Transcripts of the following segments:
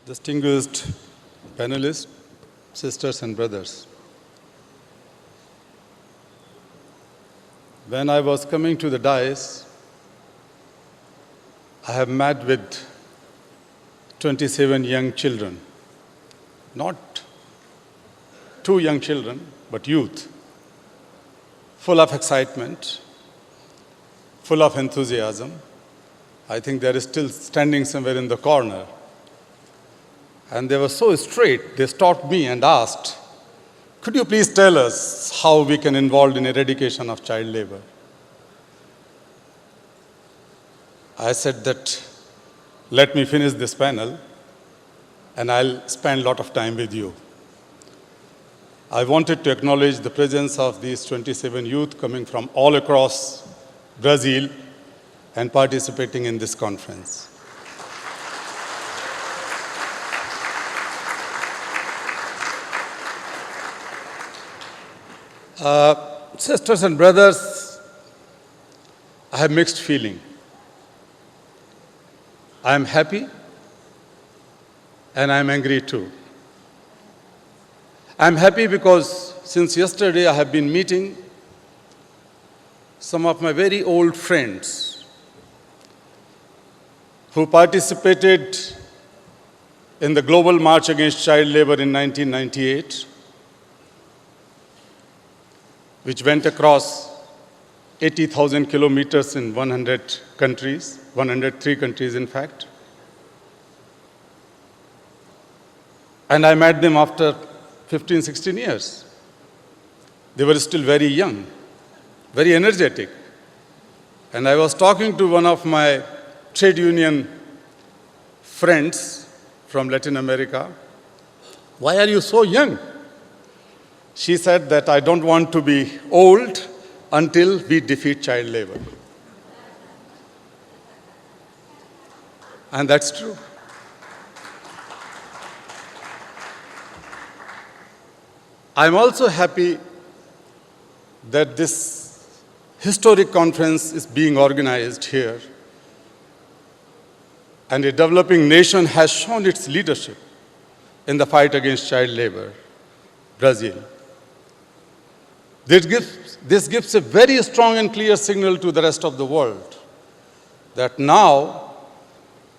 Distinguished panelists, sisters and brothers. When I was coming to the dais, I have met with 27 young children, not two young children, but youth, full of excitement, full of enthusiasm. I think they are still standing somewhere in the corner. And they were so straight, they stopped me and asked, could you please tell us how we can involve in eradication of child labor? I said that, let me finish this panel and I'll spend a lot of time with you. I wanted to acknowledge the presence of these 27 youth coming from all across Brazil and participating in this conference. Sisters and brothers, I have mixed feeling. I am happy and I am angry too. I am happy because since yesterday I have been meeting some of my very old friends who participated in the Global March Against Child Labor in 1998, which went across 80,000 kilometers in 100 countries, 103 countries in fact. And I met them after 15, 16 years. They were still very young, very energetic. And I was talking to one of my trade union friends from Latin America. Why are you so young? She said that I don't want to be old until we defeat child labor. And that's true. I'm also happy that this historic conference is being organized here. And a developing nation has shown its leadership in the fight against child labor, Brazil. This gives a very strong and clear signal to the rest of the world that now,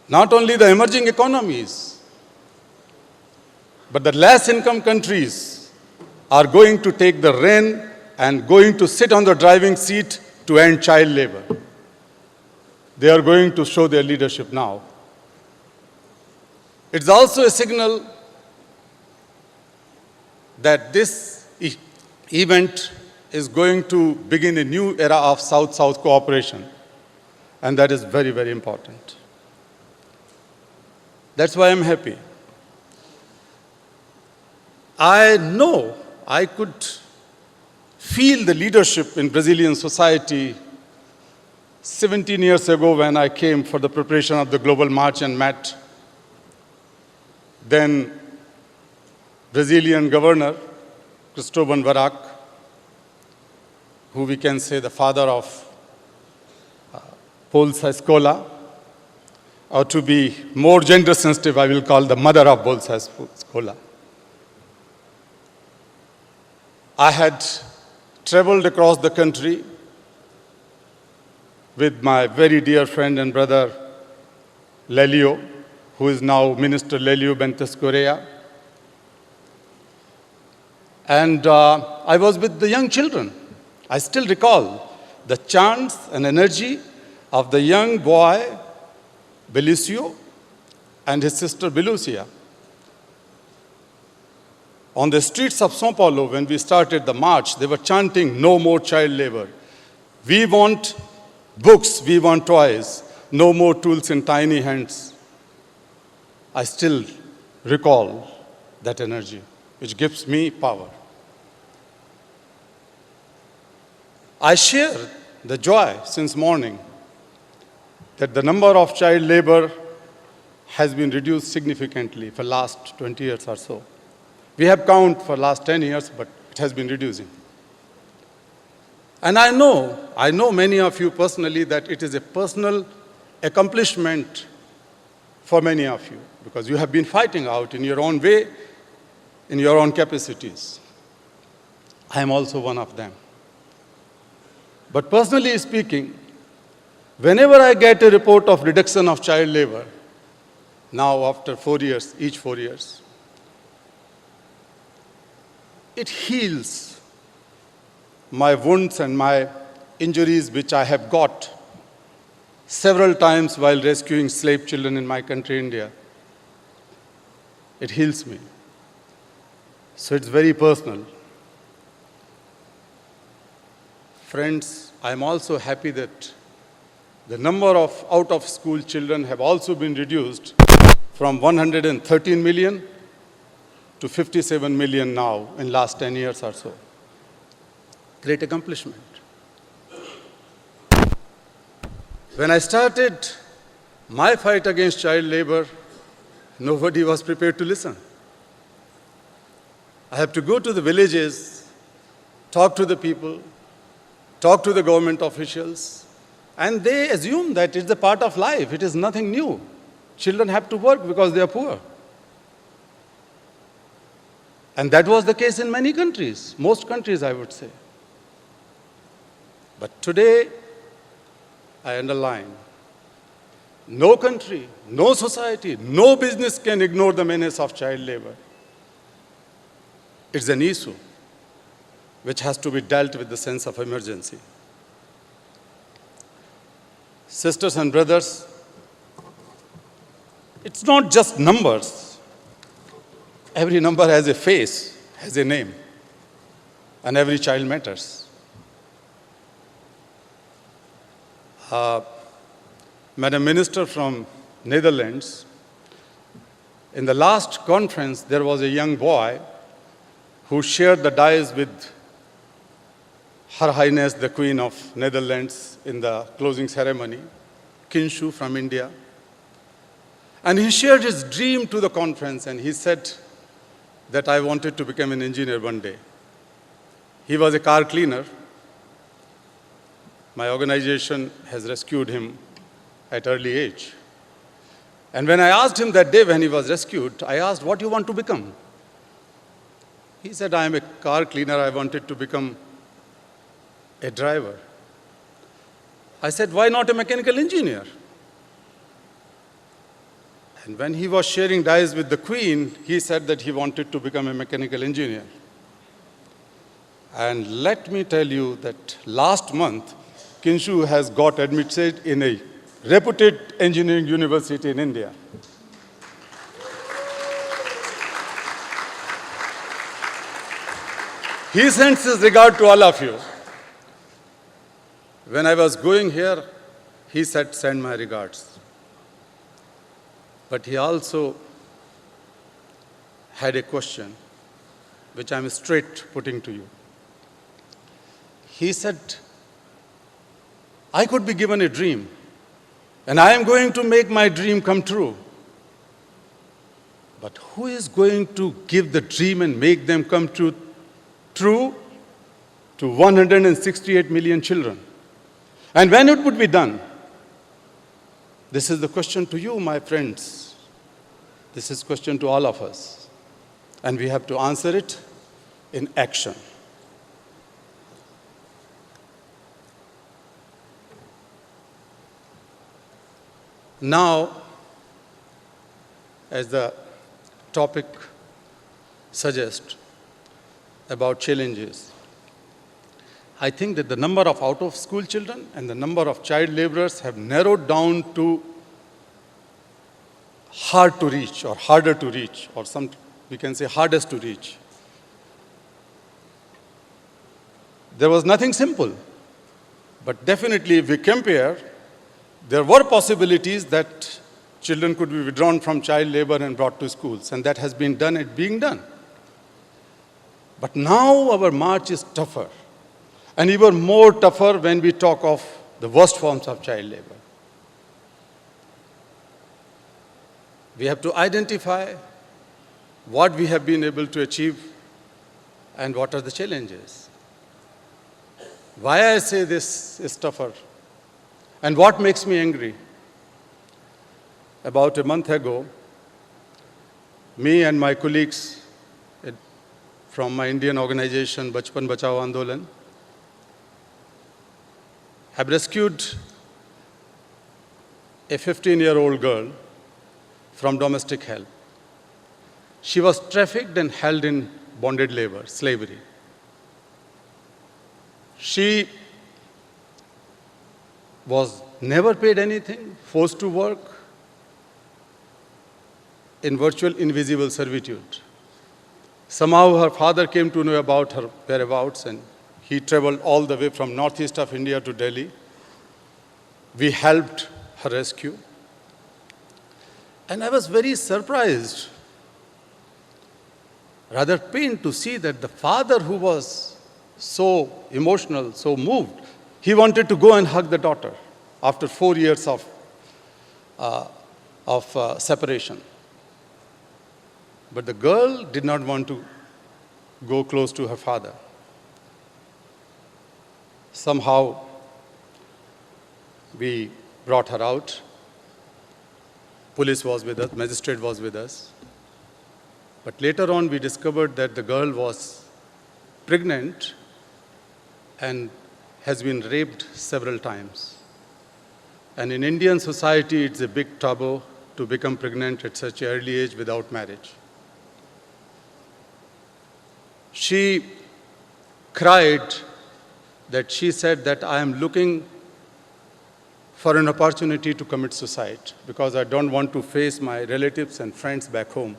not only the emerging economies, but the less income countries are going to take the rein and going to sit on the driving seat to end child labor. They are going to show their leadership now. It's also a signal that this event is going to begin a new era of South-South cooperation, and that is very, very important. That's why I'm happy. I know I could feel the leadership in Brazilian society 17 years ago when I came for the preparation of the Global March and met then Brazilian governor, Cristóvão Barak, who we can say the father of Bolsa Escola, or to be more gender sensitive, I will call the mother of Bolsa Escola. I had traveled across the country with my very dear friend and brother, Lelio, who is now Minister Lelio Bentes Correa. And I was with the young children. I still recall the chants and energy of the young boy, Belicio, and his sister, Belucia. On the streets of São Paulo, when we started the march, they were chanting, "No more child labor. We want books, we want toys, no more tools in tiny hands." I still recall that energy, which gives me power. I share the joy since morning that the number of child labor has been reduced significantly for the last 20 years or so. We have count for the last 10 years, but it has been reducing. And I know many of you personally that it is a personal accomplishment for many of you. because you have been fighting out in your own way, in your own capacities. I am also one of them. But personally speaking, whenever I get a report of reduction of child labor, now after 4 years, each 4 years, it heals my wounds and my injuries which I have got several times while rescuing slave children in my country, India. It heals me. So it's very personal. Friends, I'm also happy that the number of out-of-school children have also been reduced from 113 million to 57 million now in last 10 years or so. Great accomplishment. When I started my fight against child labor, nobody was prepared to listen. I have to go to the villages, talk to the people, talk to the government officials, and they assume that it's a part of life. It is nothing new. Children have to work because they are poor. And that was the case in many countries, most countries, I would say. But today, I underline, no country, no society, no business can ignore the menace of child labor. It's an issue which has to be dealt with the sense of emergency. Sisters and brothers, it's not just numbers. Every number has a face, has a name, and every child matters. Madam Minister from Netherlands, in the last conference, there was a young boy who shared the dais with Her Highness the Queen of Netherlands in the closing ceremony, Kinshu from India. And he shared his dream to the conference, and he said that I wanted to become an engineer one day. He was a car cleaner. My organization has rescued him at early age. And when I asked him that day when he was rescued, I asked, what do you want to become? He said, I am a car cleaner. I wanted to become a driver. I said, why not a mechanical engineer? And when he was sharing dais with the Queen, he said that he wanted to become a mechanical engineer. And let me tell you that last month, Kinshu has got admitted in a reputed engineering university in India. He sends his regard to all of you. When I was going here, he said, send my regards. But he also had a question, which I'm straight putting to you. He said, I could be given a dream, and I am going to make my dream come true. But who is going to give the dream and make them come true to 168 million children? And when it would be done? This is the question to you, my friends. This is a question to all of us. And we have to answer it in action. Now, as the topic suggests about challenges, I think that the number of out-of-school children and the number of child laborers have narrowed down to hard to reach or harder to reach, or we can say hardest to reach. There was nothing simple, but definitely if we compare, there were possibilities that children could be withdrawn from child labor and brought to schools, and that has been done, it's being done. But now our march is tougher, and even more tougher when we talk of the worst forms of child labor. We have to identify what we have been able to achieve and what are the challenges. Why I say this is tougher and what makes me angry. About a month ago, me and my colleagues from my Indian organization, Bachpan Bachao Andolan, have rescued a 15-year-old girl from domestic help. She was trafficked and held in bonded labor, slavery. She was never paid anything, forced to work in virtual invisible servitude. Somehow her father came to know about her whereabouts, and he traveled all the way from northeast of India to Delhi. We helped her rescue. And I was very surprised, rather pained to see that the father, who was so emotional, so moved, he wanted to go and hug the daughter after 4 years of separation. But the girl did not want to go close to her father. Somehow, we brought her out. Police was with us, magistrate was with us. But later on, we discovered that the girl was pregnant and has been raped several times. And in Indian society, it's a big taboo to become pregnant at such an early age without marriage. She cried that she said that I am looking for an opportunity to commit suicide because I don't want to face my relatives and friends back home.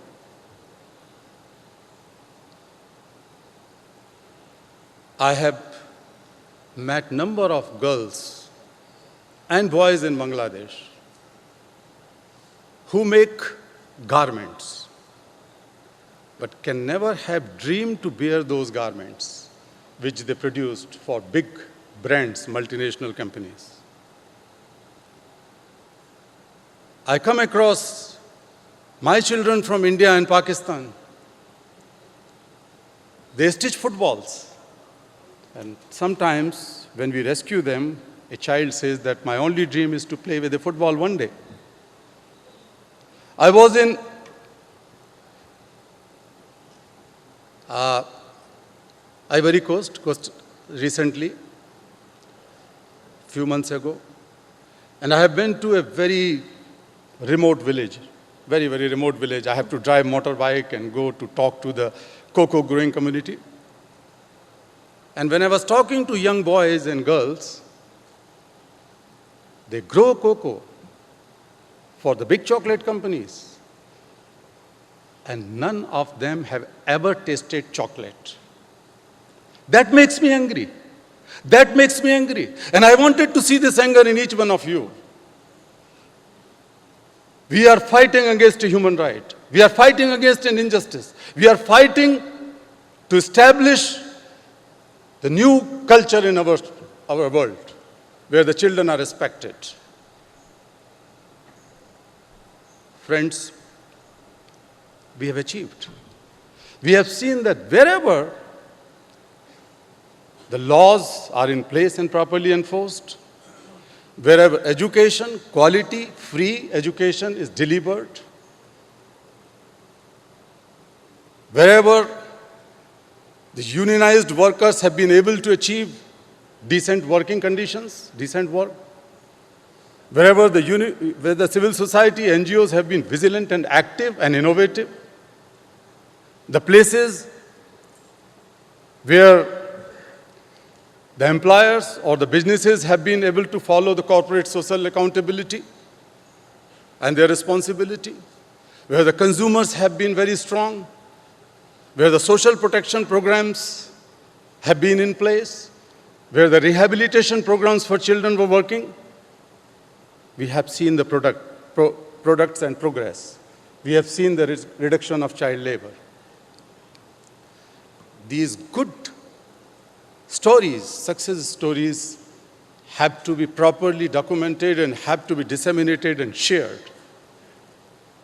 I have met number of girls and boys in Bangladesh who make garments, but can never have dreamed to wear those garments which they produced for big brands, multinational companies. I come across my children from India and Pakistan. They stitch footballs. And sometimes when we rescue them, a child says that my only dream is to play with a football one day. I was in Ivory Coast recently, few months ago, and I have been to a very remote village, very, very remote village. I have to drive motorbike and go to talk to the cocoa growing community. And when I was talking to young boys and girls, they grow cocoa for the big chocolate companies. And none of them have ever tasted chocolate. That makes me angry. That makes me angry. And I wanted to see this anger in each one of you. We are fighting against a human right. We are fighting against an injustice. We are fighting to establish the new culture in our world, where the children are respected. Friends, we have achieved. We have seen that wherever the laws are in place and properly enforced, wherever education, quality, free education is delivered, wherever the unionized workers have been able to achieve decent working conditions, decent work, wherever where the civil society, NGOs have been vigilant and active and innovative, the places where the employers or the businesses have been able to follow the corporate social accountability and their responsibility, where the consumers have been very strong, where the social protection programs have been in place, where the rehabilitation programs for children were working, we have seen the products and progress. We have seen the reduction of child labor. These good stories, success stories, have to be properly documented and have to be disseminated and shared.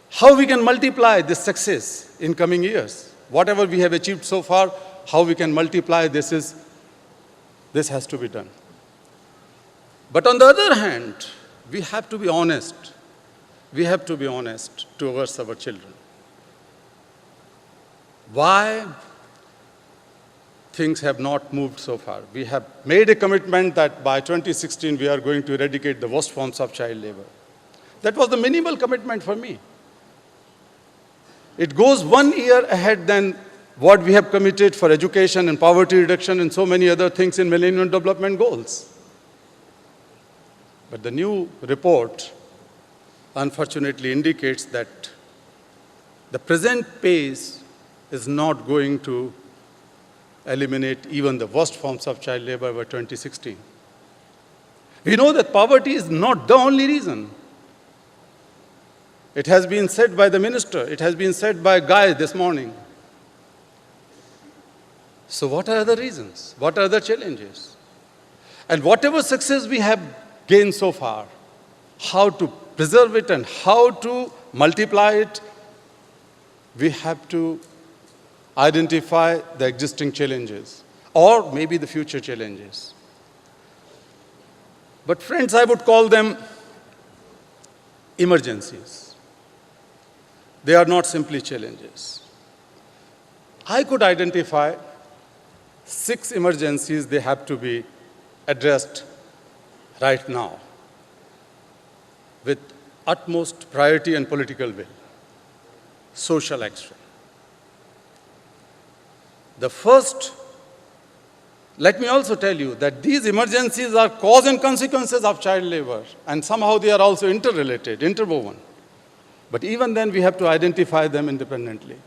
How we can multiply this success in coming years? Whatever we have achieved so far, how we can multiply this has to be done. But on the other hand, we have to be honest. We have to be honest towards our children. why things have not moved so far. We have made a commitment that by 2016 we are going to eradicate the worst forms of child labor. That was the minimal commitment for me. It goes 1 year ahead than what we have committed for education and poverty reduction and so many other things in Millennium Development Goals. But the new report, unfortunately, indicates that the present pace is not going to eliminate even the worst forms of child labor by 2016. We know that poverty is not the only reason. It has been said by the minister. It has been said by Guy this morning. So what are the reasons? What are the challenges? And whatever success we have gained so far, how to preserve it and how to multiply it, we have to identify the existing challenges or maybe the future challenges. But friends, I would call them emergencies. They are not simply challenges. I could identify 6 emergencies they have to be addressed right now with utmost priority and political will. Social action. The first, let me also tell you that these emergencies are cause and consequences of child labor, and somehow they are also interrelated, interwoven. But even then, we have to identify them independently.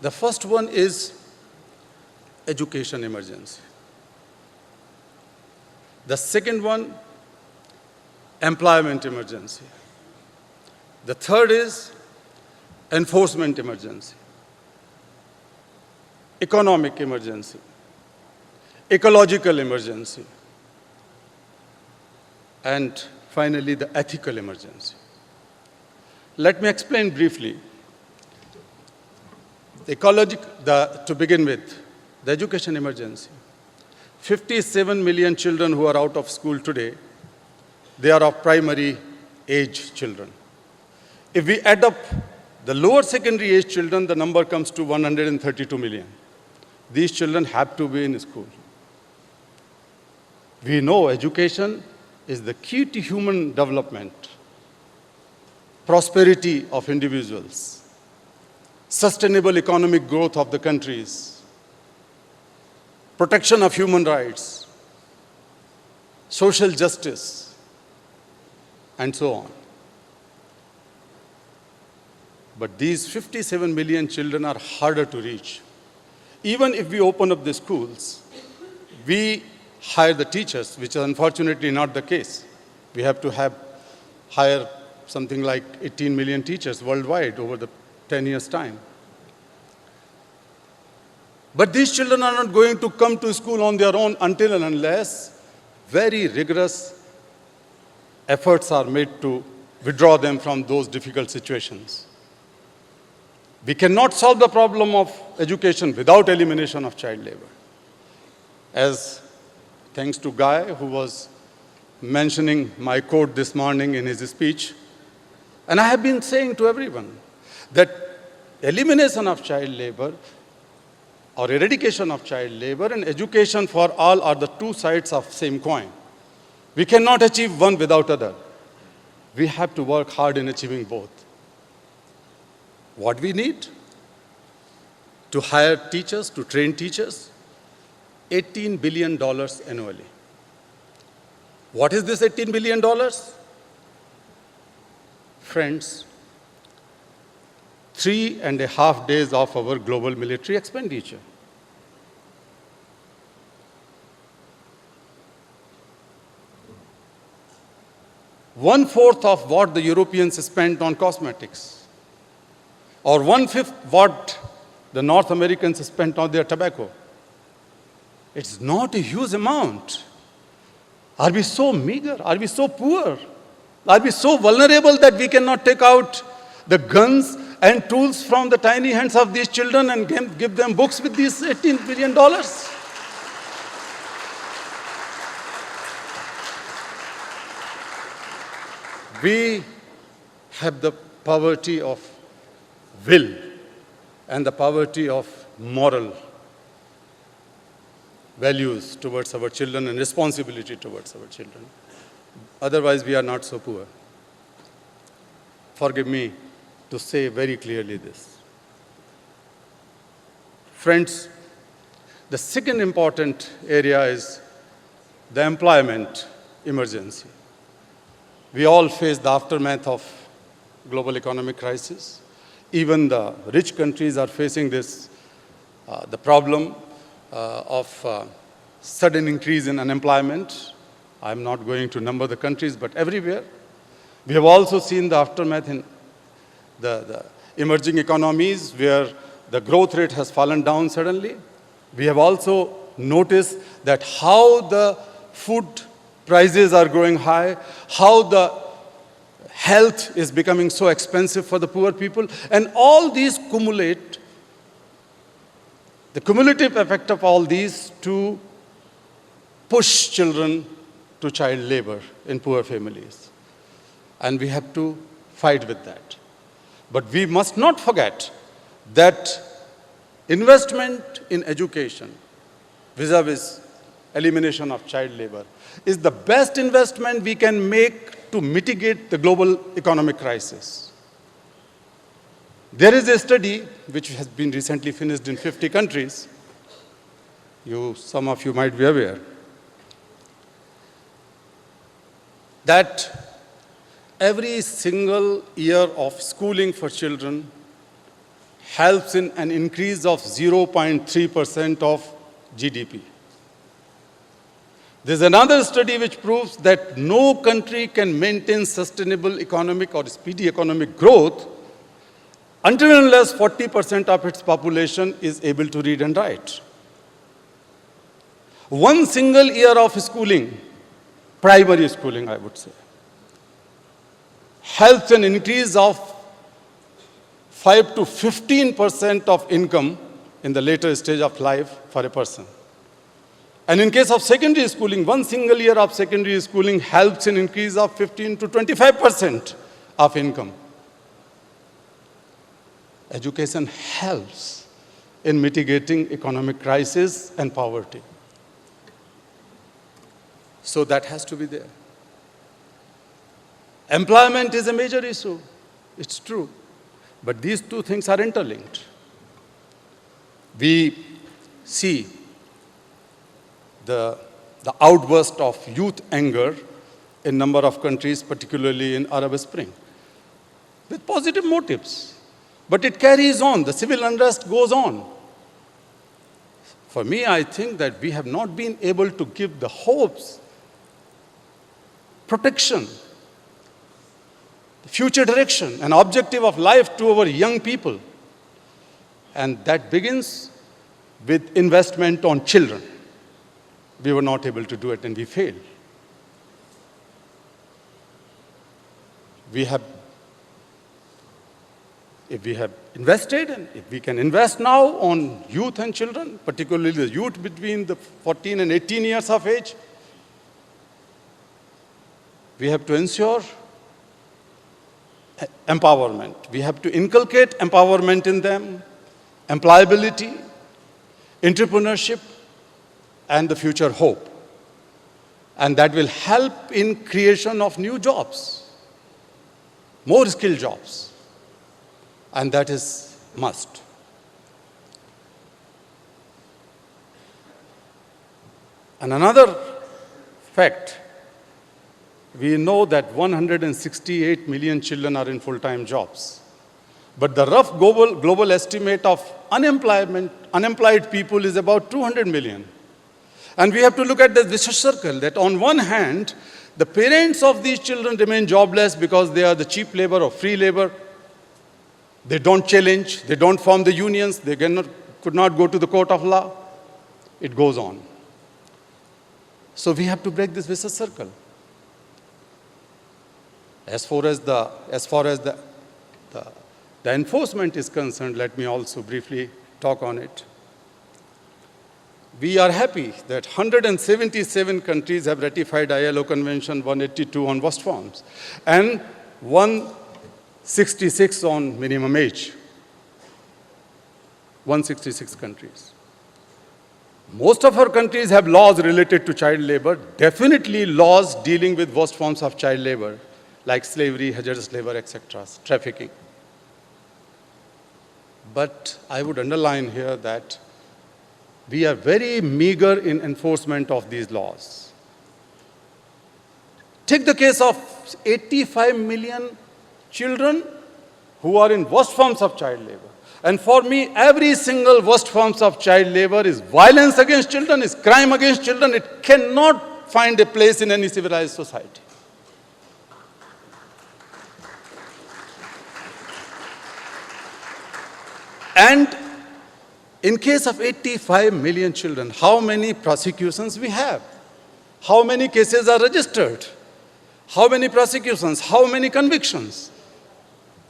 The first one is education emergency. The second one, employment emergency. The third is enforcement emergency. Economic emergency, ecological emergency, and finally the ethical emergency. Let me explain briefly. To begin with, the education emergency. 57 million children who are out of school today, they are of primary age children. If we add up the lower secondary age children, the number comes to 132 million. These children have to be in school. We know education is the key to human development, prosperity of individuals, sustainable economic growth of the countries, protection of human rights, social justice, and so on. But these 57 million children are harder to reach. Even if we open up the schools, we hire the teachers, which is unfortunately not the case. We have to hire something like 18 million teachers worldwide over the 10 years' time. But these children are not going to come to school on their own until and unless very rigorous efforts are made to withdraw them from those difficult situations. We cannot solve the problem of education without elimination of child labor. As thanks to Guy, who was mentioning my quote this morning in his speech, and I have been saying to everyone that elimination of child labor or eradication of child labor and education for all are the two sides of the same coin. We cannot achieve one without other. We have to work hard in achieving both. What we need? To hire teachers, to train teachers, $18 billion annually. What is this $18 billion? Friends, 3.5 days of our global military expenditure. One-fourth of what the Europeans spent on cosmetics, or 1/5 what the North Americans spent on their tobacco. It's not a huge amount. Are we so meager? Are we so poor? Are we so vulnerable that we cannot take out the guns and tools from the tiny hands of these children and give them books with these $18 billion? We have the poverty of will and the poverty of moral values towards our children and responsibility towards our children. Otherwise, we are not so poor. Forgive me to say very clearly this. Friends, the second important area is the employment emergency. We all face the aftermath of global economic crisis. Even the rich countries are facing this, the problem of sudden increase in unemployment. I'm not going to number the countries, but everywhere. We have also seen the aftermath in the emerging economies where the growth rate has fallen down suddenly. We have also noticed that how the food prices are growing high, how the health is becoming so expensive for the poor people, and all these cumulate, the cumulative effect of all these to push children to child labor in poor families. And we have to fight with that. But we must not forget that investment in education, vis-a-vis elimination of child labor, is the best investment we can make to mitigate the global economic crisis. There is a study which has been recently finished in 50 countries. Some of you might be aware that every single year of schooling for children helps in an increase of 0.3% of GDP. There's another study which proves that no country can maintain sustainable economic or speedy economic growth until and unless 40% of its population is able to read and write. One single year of schooling, primary schooling I would say, helps an increase of 5 to 15% of income in the later stage of life for a person. And in case of secondary schooling, one single year of secondary schooling helps an increase of 15 to 25% of income. Education helps in mitigating economic crisis and poverty. So that has to be there. Employment is a major issue. It's true. But these two things are interlinked. We see the outburst of youth anger in a number of countries, particularly in Arab Spring, with positive motives. But it carries on. The civil unrest goes on. For me, I think that we have not been able to give the hopes, protection, future direction, and objective of life to our young people. And that begins with investment on children. We were not able to do it and we failed. If we have invested, and if we can invest now on youth and children, particularly the youth between the 14 and 18 years of age, we have to ensure empowerment. We have to inculcate empowerment in them, employability, entrepreneurship, and the future hope. And that will help in creation of new jobs, more skilled jobs. And that is must. And another fact, we know that 168 million children are in full-time jobs. But the rough global estimate of unemployed people is about 200 million. And we have to look at the vicious circle, that on one hand, the parents of these children remain jobless because they are the cheap labor or free labor. They don't challenge, they don't form the unions, they could not go to the court of law. It goes on. So we have to break this vicious circle. As far as the enforcement is concerned, let me also briefly talk on it. We are happy that 177 countries have ratified ILO Convention 182 on worst forms and 166 on minimum age. 166 countries. Most of our countries have laws related to child labor, definitely laws dealing with worst forms of child labor, like slavery, hazardous labor, etc., trafficking. But I would underline here that we are very meager in enforcement of these laws. Take the case of 85 million children who are in worst forms of child labor. And for me, every single worst forms of child labor is violence against children, is crime against children. It cannot find a place in any civilized society. And in case of 85 million children, how many prosecutions we have? How many cases are registered? How many prosecutions? How many convictions?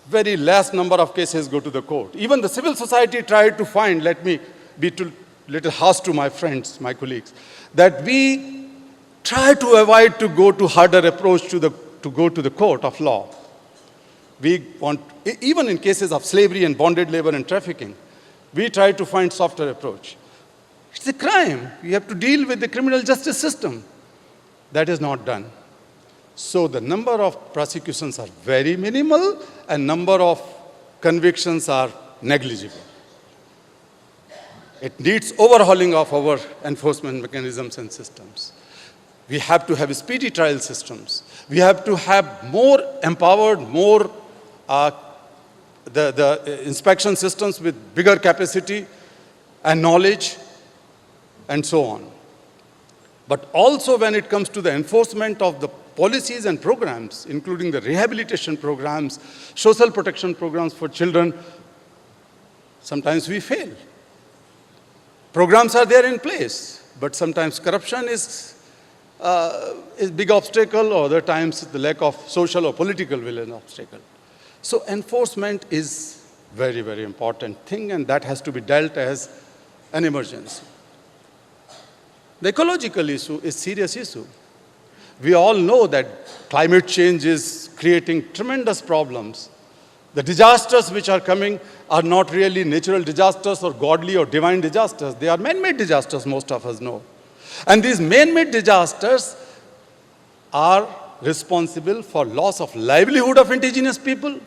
Very less number of cases go to the court. Even the civil society tried to find, let me be a little harsh to my friends, my colleagues, that we try to avoid to go to harder approach to go to the court of law. We want, even in cases of slavery and bonded labor and trafficking, we try to find softer approach. It's a crime. You have to deal with the criminal justice system. That is not done. So the number of prosecutions are very minimal and number of convictions are negligible. It needs overhauling of our enforcement mechanisms and systems. We have to have speedy trial systems. We have to have more empowered, more the inspection systems with bigger capacity and knowledge and so on. But also when it comes to the enforcement of the policies and programs, including the rehabilitation programs, social protection programs for children, sometimes we fail. Programs are there in place, but sometimes corruption is a big obstacle, or other times the lack of social or political will is an obstacle. So enforcement is very, very important thing, and that has to be dealt as an emergency. The ecological issue is a serious issue. We all know that climate change is creating tremendous problems. The disasters which are coming are not really natural disasters or godly or divine disasters. They are man-made disasters, most of us know. And these man-made disasters are responsible for loss of livelihood of indigenous people.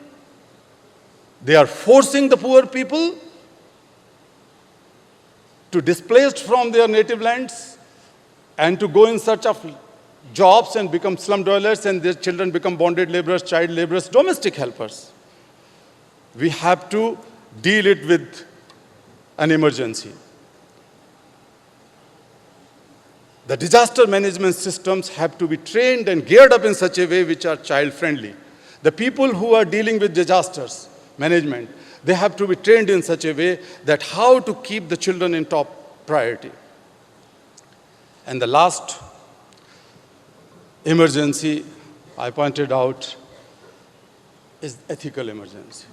They are forcing the poor people to displaced from their native lands and to go in search of jobs and become slum dwellers, and their children become bonded laborers, child laborers, domestic helpers. We have to deal it with an emergency. The disaster management systems have to be trained and geared up in such a way which are child-friendly. The people who are dealing with disasters management, they have to be trained in such a way that how to keep the children in top priority. And the last emergency I pointed out is ethical emergency.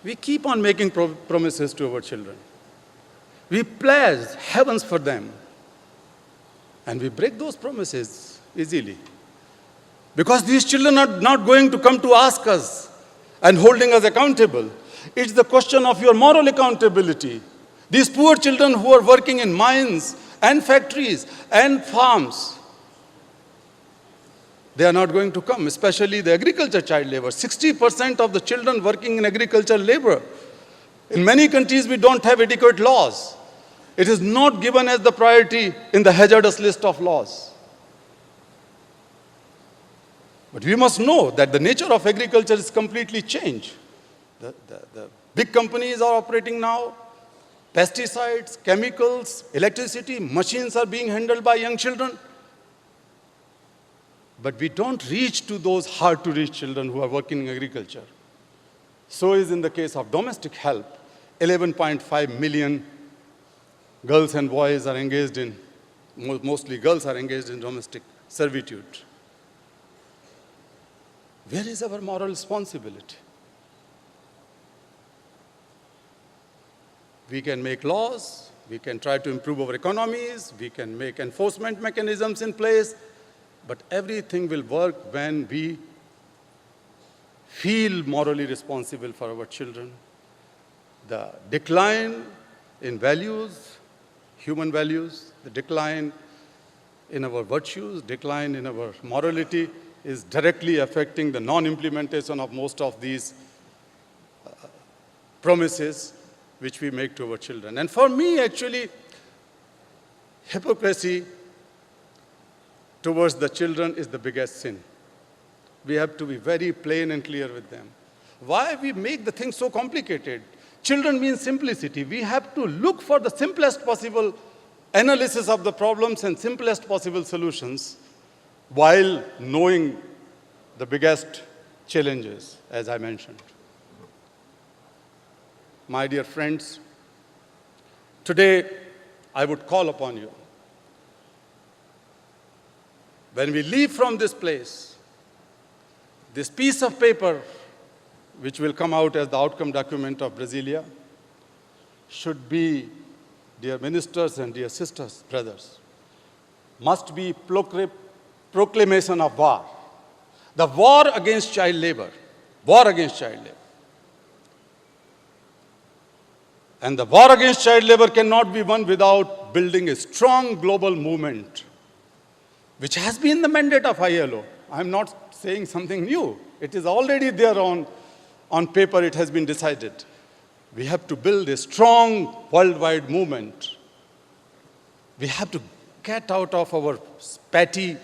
We keep on making promises to our children. We pledge heavens for them. And we break those promises easily. Because these children are not going to come to ask us and holding us accountable. It's the question of your moral accountability. These poor children who are working in mines and factories and farms, they are not going to come, especially the agriculture child labor. 60% of the children working in agriculture labor. In many countries, we don't have adequate laws. It is not given as the priority in the hazardous list of laws. But we must know that the nature of agriculture is completely changed. The big companies are operating now. Pesticides, chemicals, electricity, machines are being handled by young children. But we don't reach to those hard-to-reach children who are working in agriculture. So is in the case of domestic help. 11.5 million girls and boys are engaged in, mostly girls are engaged in domestic servitude. Where is our moral responsibility? We can make laws, we can try to improve our economies, we can make enforcement mechanisms in place, but everything will work when we feel morally responsible for our children. the decline in values, human values, the decline in our virtues, decline in our morality is directly affecting the non-implementation of most of these promises which we make to our children. And for me, actually, hypocrisy towards the children is the biggest sin. We have to be very plain and clear with them. Why we make the thing so complicated? Children means simplicity. We have to look for the simplest possible analysis of the problems and simplest possible solutions while knowing the biggest challenges, as I mentioned. My dear friends, today I would call upon you. When we leave from this place, this piece of paper, which will come out as the outcome document of Brasilia, should be, dear ministers and dear sisters, brothers, must be proclamation of war. The war against child labor. War against child labor. And the war against child labor cannot be won without building a strong global movement, which has been the mandate of ILO. I'm not saying something new. It is already there on paper. It has been decided. We have to build a strong worldwide movement. We have to get out of our petty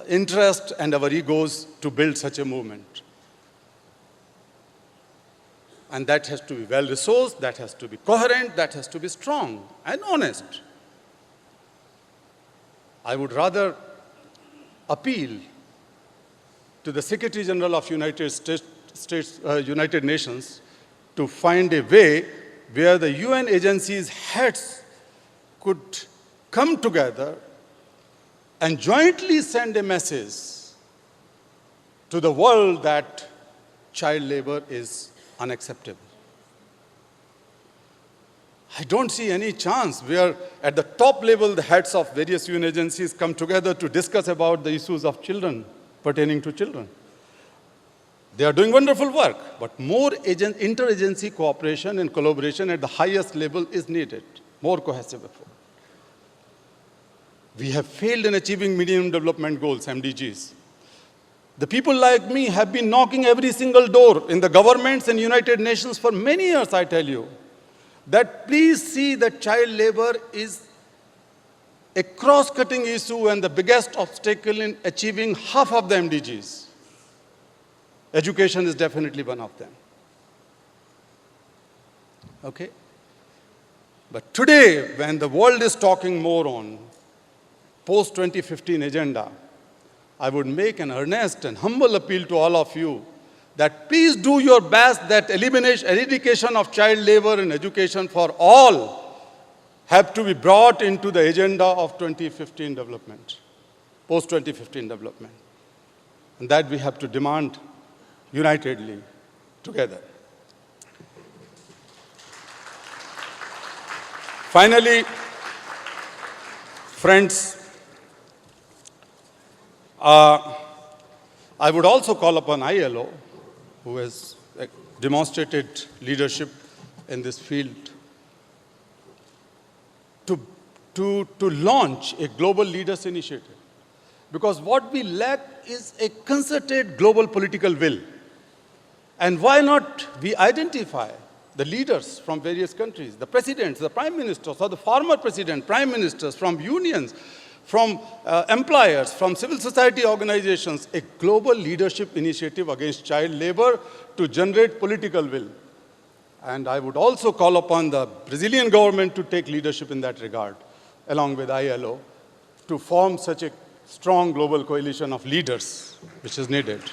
interest and our egos to build such a movement. And that has to be well-resourced, that has to be coherent, that has to be strong and honest. I would rather appeal to the Secretary General of United Nations to find a way where the UN agencies' heads could come together and jointly send a message to the world that child labor is unacceptable. I don't see any chance where at the top level the heads of various UN agencies come together to discuss about the issues of children, pertaining to children. They are doing wonderful work, but more interagency cooperation and collaboration at the highest level is needed, more cohesive effort. We have failed in achieving Millennium Development Goals, MDGs. The people like me have been knocking every single door in the governments and United Nations for many years, I tell you, that please see that child labor is a cross-cutting issue and the biggest obstacle in achieving half of the MDGs. Education is definitely one of them. Okay? But today, when the world is talking more on post-2015 agenda, I would make an earnest and humble appeal to all of you that please do your best that eradication of child labor and education for all have to be brought into the agenda of 2015 development, post-2015 development. And that we have to demand unitedly together. Finally, friends, I would also call upon ILO, who has demonstrated leadership in this field, to launch a global leaders initiative. Because what we lack is a concerted global political will. And why not we identify the leaders from various countries, the presidents, the prime ministers, or the former president, prime ministers, from unions, from employers, from civil society organizations, a global leadership initiative against child labor to generate political will. And I would also call upon the Brazilian government to take leadership in that regard, along with ILO, to form such a strong global coalition of leaders, which is needed.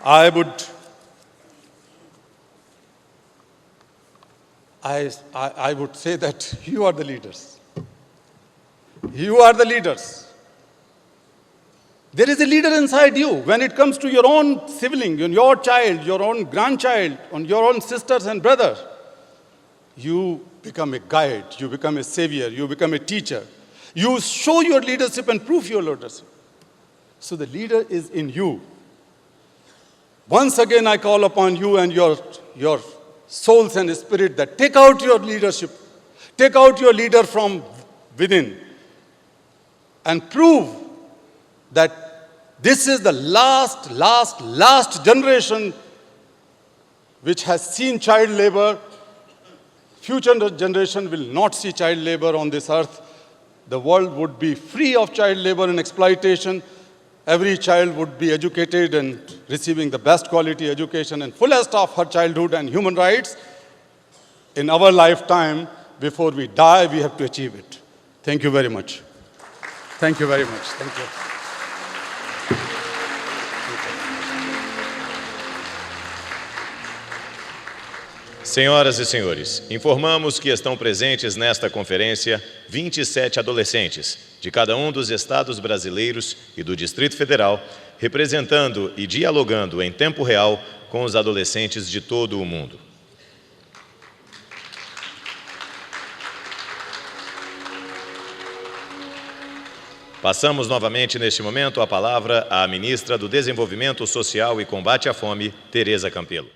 I would say that you are the leaders. You are the leaders. There is a leader inside you. When it comes to your own sibling, your child, your own grandchild, your own sisters and brothers, you become a guide, you become a savior, you become a teacher. You show your leadership and prove your leadership. So the leader is in you. Once again, I call upon you and your souls and spirit that take out your leadership, take out your leader from within, and prove that this is the last generation which has seen child labor. Future generation will not see child labor on this earth. The world would be free of child labor and exploitation. Every child would be educated and receiving the best quality education and fullest of her childhood and human rights. In our lifetime, before we die, we have to achieve it. Thank you very much. Thank you very much. Thank you. Senhoras e senhores, informamos que estão presentes nesta conferência 27 adolescentes, de cada um dos estados brasileiros e do Distrito Federal, representando e dialogando em tempo real com os adolescentes de todo o mundo. Passamos novamente neste momento a palavra à ministra do Desenvolvimento Social e Combate à Fome, Tereza Campelo.